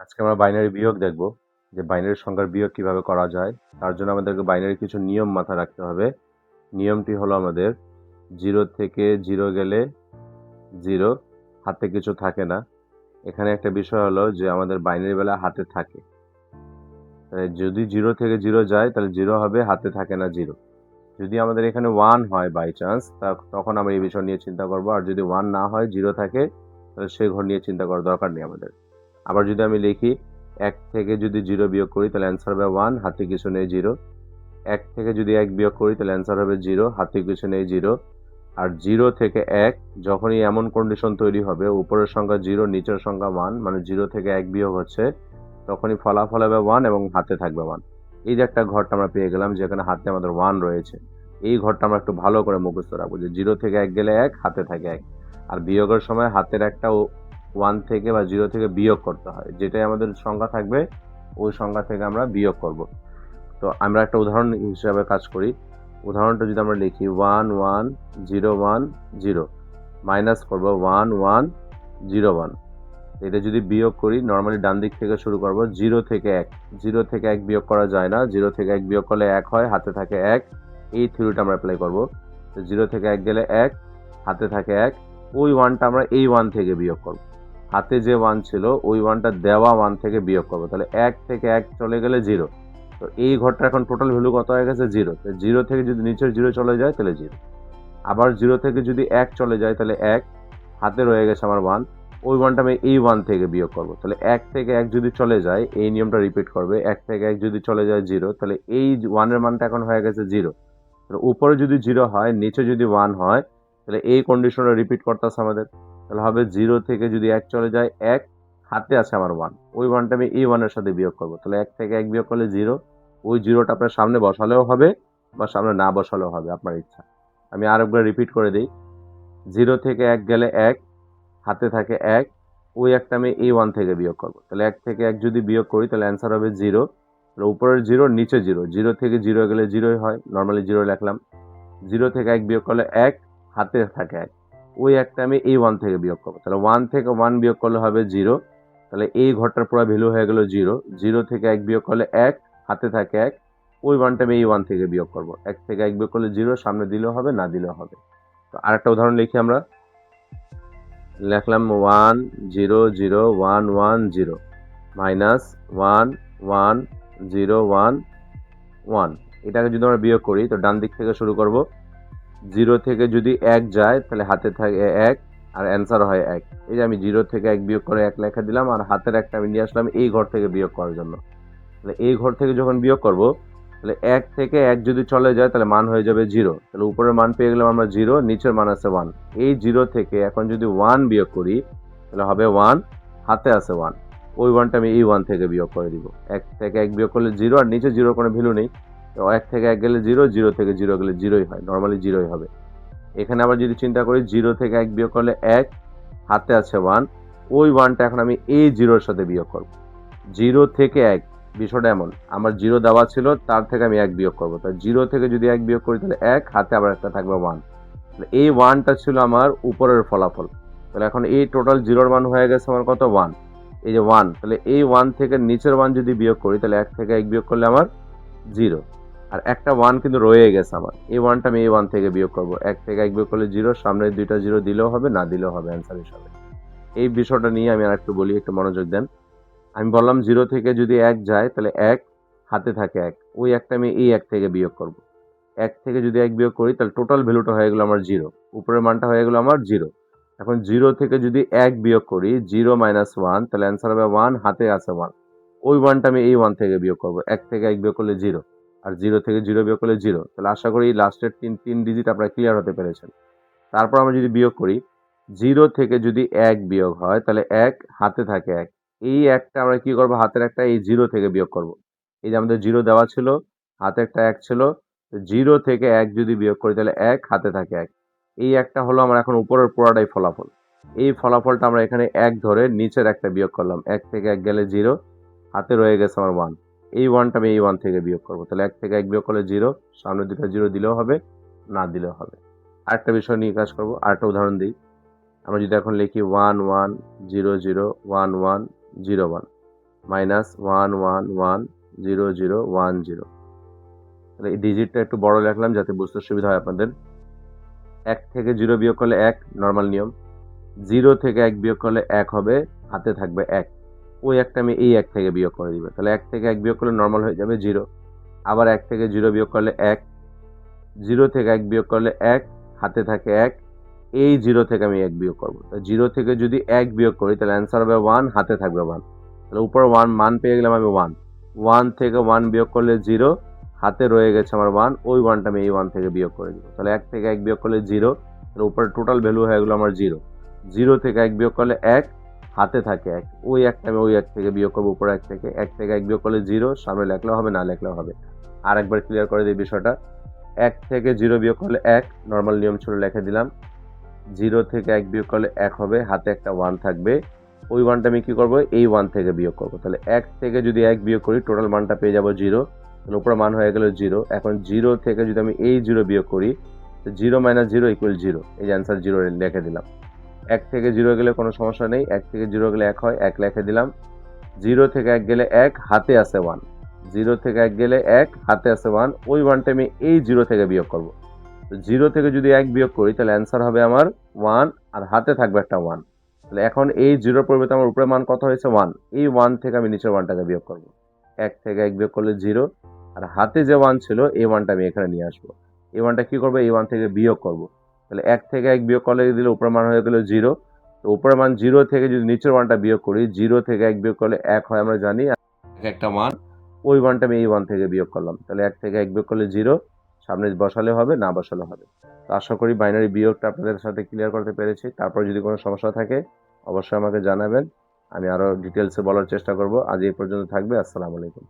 আজকে আমরা বাইনারি বিয়োগ দেখব যে বাইনারি সংখ্যার বিয়োগ কিভাবে করা যায়। তার জন্য আমাদেরকে বাইনারি কিছু নিয়ম মাথায় রাখতে হবে। নিয়মটি হলো আমাদের 0 থেকে 0 গেলে 0, হাতে কিছু থাকে না। এখানে একটা বিষয় হলো যে আমাদের বাইনারি বেলা হাতে থাকে, যদি 0 থেকে 0 যায় তাহলে 0 হবে, হাতে থাকে না 0। যদি আমাদের এখানে 1 হয় বাই চান্স, তখন আমরা এই বিষয় নিয়ে চিন্তা করব। আর যদি 1 না হয়, 0 থাকে, তাহলে সেই ঘর নিয়ে চিন্তা করার দরকার নেই আমাদের। আবার যদি আমি লিখি 1 থেকে যদি 0 বিয়োগ করি তাহলে অ্যান্সার হবে 1, হাতে কিছু নেই 0। 1 থেকে যদি 1 বিয়োগ করি তাহলে অ্যান্সার হবে 0, হাতে কিছু নেই 0। আর 0 থেকে 1 যখনই এমন কন্ডিশন তৈরি হবে, উপরের সংখ্যা 0, নিচের সংখ্যা 1, মানে 0 থেকে 1 বিয়োগ হচ্ছে, তখনই ফলাফল হবে 1 এবং হাতে থাকবে 1। এই যে একটা ঘরটা আমরা পেয়ে গেলাম, যেখানে হাতে আমাদের 1 রয়েছে। এই ঘরটা আমরা একটু ভালো করে মুখস্থ রাখবো যে 0 থেকে 1 গেলে 1, হাতে থাকে 1। আর বিয়োগের সময় হাতের একটা 1 থেকে বা 0 থেকে বিয়োগ করতে হয়, যেটাই আমাদের সংখ্যা থাকবে ওই সংখ্যা থেকে আমরা বিয়োগ করব। তো আমরা একটা উদাহরণ হিসাবে কাজ করি। উদাহরণটা যদি আমরা লিখি 1 1 0 1 0, মাইনাস করবো 1 1 0 1। এটা যদি বিয়োগ করি, নর্মালি ডান দিক থেকে শুরু করব। 0 থেকে 1, 0 থেকে 1 বিয়োগ করা যায় না। 0 থেকে 1 বিয়োগ করলে 1 হয়, হাতে থাকে 1। এই থিওরিটা আমরা অ্যাপ্লাই করব। 0 থেকে 1 গেলে 1, হাতে থাকে 1। ওই 1টা আমরা এই 1 থেকে বিয়োগ করব। হাতে যে 1 ছিল ওই 1টা দেওয়া 1 থেকে বিয়োগ করবো। তাহলে 1 থেকে 1 চলে গেলে 0। তো এই ঘরটা এখন টোটাল ভ্যালু কত হয়ে গেছে? 0। 0 থেকে যদি নিচের 0 চলে যায় তাহলে 0। আবার 0 থেকে যদি 1 চলে যায় তাহলে 1, হাতে রয়ে গেছে আমার 1। ওই 1টা আমি এই 1 থেকে বিয়োগ করবো। তাহলে 1 থেকে 1 যদি চলে যায়, এই নিয়মটা রিপিট করবে। 1 থেকে 1 যদি চলে যায় 0, তাহলে এই 1 এর মানটা এখন হয়ে গেছে 0। তাহলে উপরে যদি 0 হয়, নিচে যদি 1 হয়, তাহলে এই কন্ডিশনটা রিপিট করতেছে আমাদের। তাহলে হবে 0 থেকে যদি 1 চলে যায় 1, হাতে আছে আমার 1। ওই 1টা আমি এই 1 এর সাথে বিয়োগ করবো। তাহলে 1 থেকে 1 বিয়োগ করলে 0। ওই 0টা আপনার সামনে বসালেও হবে বা সামনে না বসালেও হবে, আপনার ইচ্ছা। আমি আরেকবার রিপিট করে দিই। 0 থেকে 1 গেলে 1, হাতে থাকে 1। ওই একটা আমি এই 1 থেকে বিয়োগ করবো। তাহলে 1 থেকে 1 যদি বিয়োগ করি তাহলে অ্যান্সার হবে 0। তাহলে উপরের 0, নিচে 0। 0 থেকে 0 গেলে 0ই হয়, নর্মালি 0 লিখলাম। 0 থেকে 1 বিয়োগ করলে 1, হাতে থাকে 1। ওই একটা আমি এই 1 থেকে বিয়োগ করবো। তাহলে 1 থেকে 1 বিয়োগ করলে হবে 0। তাহলে এই ঘরটার পুরো ভ্যালু হয়ে গেল 0। 0 থেকে 1 বিয়োগ করলে 1, হাতে থাকে 1। ওই 1টা আমি এই 1 থেকে বিয়োগ করবো। 1 থেকে 1 বিয়োগ করলে 0, সামনে দিলেও হবে, না দিলেও হবে। তো আরেকটা উদাহরণ লিখি আমরা। লিখলাম 1 0 0 1 1 0, মাইনাস 1 1 0 1 1। এটাকে যদি আমরা বিয়োগ করি তো ডান দিক থেকে শুরু করব। 0 থেকে যদি 1 যায় তাহলে হাতে থাকে 1, আর অ্যান্সার হয় 1। এই যে আমি 0 থেকে 1 বিয়োগ করে 1 লেখা দিলাম, আর হাতের একটা আমি নিয়ে আসলাম এই ঘর থেকে বিয়োগ করার জন্য। তাহলে এই ঘর থেকে যখন বিয়োগ করব, তাহলে 1 থেকে 1 যদি চলে যায় তাহলে মান হয়ে যাবে 0। তাহলে উপরের মান পেয়ে গেলাম আমরা 0, নিচের মান আছে 1। এই 0 থেকে এখন যদি 1 বিয়োগ করি তাহলে হবে 1, হাতে আছে 1। ওই 1টা আমি এই 1 থেকে বিয়োগ করে দিব। 1 থেকে 1 বিয়োগ করলে 0, আর নিচে 0 কোনো ভ্যালু নেই। তো 1 থেকে 1 গেলে 0, 0 থেকে 0 গেলে 0ই হয়, নর্মালি 0ই হবে। এখানে আবার যদি চিন্তা করি 0 থেকে 1 বিয়োগ করলে 1, হাতে আছে 1। ওই 1টা এখন আমি এই 0-র সাথে বিয়োগ করব। 0 থেকে 1, বিষয়টা এমন, আমার 0 দেওয়া ছিল, তার থেকে আমি 1 বিয়োগ করবো। তাই 0 থেকে যদি 1 বিয়োগ করি তাহলে 1, হাতে আবার একটা থাকবে 1। এই 1টা ছিল আমার উপরের ফলাফল। তাহলে এখন এই টোটাল 0-র মান হয়ে গেছে আমার কত? 1। এই যে 1, তাহলে এই 1 থেকে নিচের 1 যদি বিয়োগ করি তাহলে 1 থেকে 1 বিয়োগ করলে আমার 0। আর একটা 1 কিন্তু রয়ে গেছে আমার, এই 1টা আমি এই 1 থেকে বিয়োগ করবো। 1 থেকে 1 বিয়োগ করলে 0, সামনে দুইটা 0 দিলেও হবে, না দিলেও হবে অ্যান্সার হিসাবে। এই বিষয়টা নিয়ে আমি আর একটু বলি, একটু মনোযোগ দেন। আমি বললাম 0 থেকে যদি 1 যায় তাহলে 1, হাতে থাকে 1। ওই একটা আমি এই 1 থেকে বিয়োগ করব। 1 থেকে যদি 1 বিয়োগ করি তাহলে টোটাল ভ্যালুটা হয়ে গেল আমার 0। উপরের মানটা হয়ে গেল আমার 0। এখন 0 থেকে যদি 1 বিয়োগ করি, 0 মাইনাস 1, তাহলে অ্যান্সার হবে 1, হাতে আছে 1। ওই 1টা আমি এই 1 থেকে বিয়োগ করব। 1 থেকে 1 বিয়োগ করলে 0, আর 0 থেকে 0 বিয়োগ করলে 0। তাহলে আশা করি লাস্টের 3 ডিজিট আপনারা ক্লিয়ার হতে পেরেছেন। তারপর আমরা যদি বিয়োগ করি, 0 থেকে যদি 1 বিয়োগ হয় তাহলে 1, হাতে থাকে 1। এই একটা আমরা কি করব, হাতের একটা এই 0 থেকে বিয়োগ করব। এই যে আমাদের 0 দেওয়া ছিল, হাতে একটা 1 ছিল। 0 থেকে 1 যদি বিয়োগ করি তাহলে 1, হাতে থাকে 1। এই একটা হলো আমার এখন উপরের পুরাটাই ফলাফল। এই ফলাফলটা আমরা এখানে 1 ধরে নিচের একটা বিয়োগ করলাম। 1 থেকে 1 গেলে 0, হাতে রয়ে গেছে আমার 1। এই 1টা আমি এই 1 থেকে বিয়োগ করবো। তাহলে 1 থেকে 1 বিয়োগ করলে 0, সামনে দুটো 0 দিলেও হবে, না দিলেও হবে। আরেকটা বিষয় নিয়ে কাজ করবো, আরেকটা উদাহরণ দিই। আমরা যদি এখন লিখি 1 1 0 0 1 1 0 1, মাইনাস 1 1 1 0 0 1 0। তাহলে এই ডিজিটটা একটু বড় লিখলাম যাতে বুঝতে সুবিধা হয় আপনাদের। 1 থেকে 0 বিয়োগ করলে 1, নর্মাল নিয়ম। 0 থেকে 1 বিয়োগ করলে 1 হবে, হাতে থাকবে 1। ওই একটা আমি এই 1 থেকে বিয়োগ করে দিব। তাহলে 1 থেকে 1 বিয়োগ করলে নর্মাল হয়ে যাবে 0। আবার 1 থেকে 0 বিয়োগ করলে 1, 0 থেকে 1 বিয়োগ করলে 1, হাতে থাকে 1। এই 0 থেকে আমি 1 বিয়োগ করব। 0 থেকে যদি 1 বিয়োগ করি তাহলে অ্যান্সার হবে 1, হাতে থাকবে 1। তাহলে উপরে 1 মান পেয়ে গেলাম আমি 1। 1 থেকে 1 বিয়োগ করলে 0, হাতে রয়ে গেছে আমার 1। ওই 1টা আমি এই 1 থেকে বিয়োগ করে দিব। তাহলে 1 থেকে 1 বিয়োগ করলে 0, তাহলে উপরে টোটাল ভ্যালু হয়ে গেলো আমার 0। 0 থেকে 1 বিয়োগ করলে 1, হাতে থাকে 1। ওই 1টা আমি ওই 1 থেকে বিয়োগ করবো, উপরে 1 থেকে। 1 থেকে 1 বিয়োগ করলে 0, সামনে লেখলেও হবে, না লেখলেও হবে। আর একবার ক্লিয়ার করে দিই বিষয়টা। 1 থেকে 0 বিয়োগ করলে 1, নর্মাল নিয়ম ছিল লিখে দিলাম। 0 থেকে 1 বিয়োগ করলে 1 হবে, হাতে একটা 1 থাকবে। ওই 1টা আমি কি করব, এই 1 থেকে বিয়োগ করব। তাহলে 1 থেকে যদি 1 বিয়োগ করি টোটাল মানটা পেয়ে যাব 0। তাহলে উপরে মান হয়ে গেল 0। এখন 0 থেকে যদি আমি এই 0 বিয়োগ করি, তো 0 মাইনাস 0 ইকুয়াল 0। এই যে অ্যান্সার 0 লিখে দিলাম। 1 থেকে 0 গেলে কোনো সমস্যা নেই, 1 থেকে 0 গেলে 1 হয়, 1 লিখে দিলাম। 0 থেকে 1 গেলে 1, হাতে আছে 1। 0 থেকে 1 গেলে 1, হাতে আছে 1। ওই 1টা আমি এই 0 থেকে বিয়োগ করব। 0 থেকে যদি 1 বিয়োগ করি তাহলে অ্যান্সার হবে আমার 1, আর হাতে থাকবে একটা 1। তাহলে এখন এই 0 পরিবর্তে আমার উপরে মান কত হয়েছে, 1। এই 1 থেকে আমি নিচের 1টাকে বিয়োগ করব। 1 থেকে 1 বিয়োগ করলে 0, আর হাতে যে 1 ছিল এই 1টা আমি এখানে নিয়ে আসবো। এই 1টা কি করবো, এই 1 থেকে বিয়োগ করব। তাহলে 1 থেকে 1 বিয়োগ করলে দিলে উপরের মান হয়ে গেল 0। তো উপরের মান 0 থেকে যদি নিচের 1টা বিয়োগ করি, 0 থেকে 1 বিয়োগ করলে 1 হয়, আমরা জানি, একটা 1। ওই 1টা আমি এই 1 থেকে বিয়োগ করলাম। তাহলে 1 থেকে 1 বিয়োগ করলে 0, সামনে বসালে হবে, না বসালে হবে। তো আশা করি বাইনারি বিয়োগটা আপনাদের সাথে ক্লিয়ার করতে পেরেছি। তারপর যদি কোনো সমস্যা থাকে অবশ্যই আমাকে জানাবেন, আমি আরও ডিটেলসে বলার চেষ্টা করব। আজ এই পর্যন্ত থাকবে। আসসালামু আলাইকুম।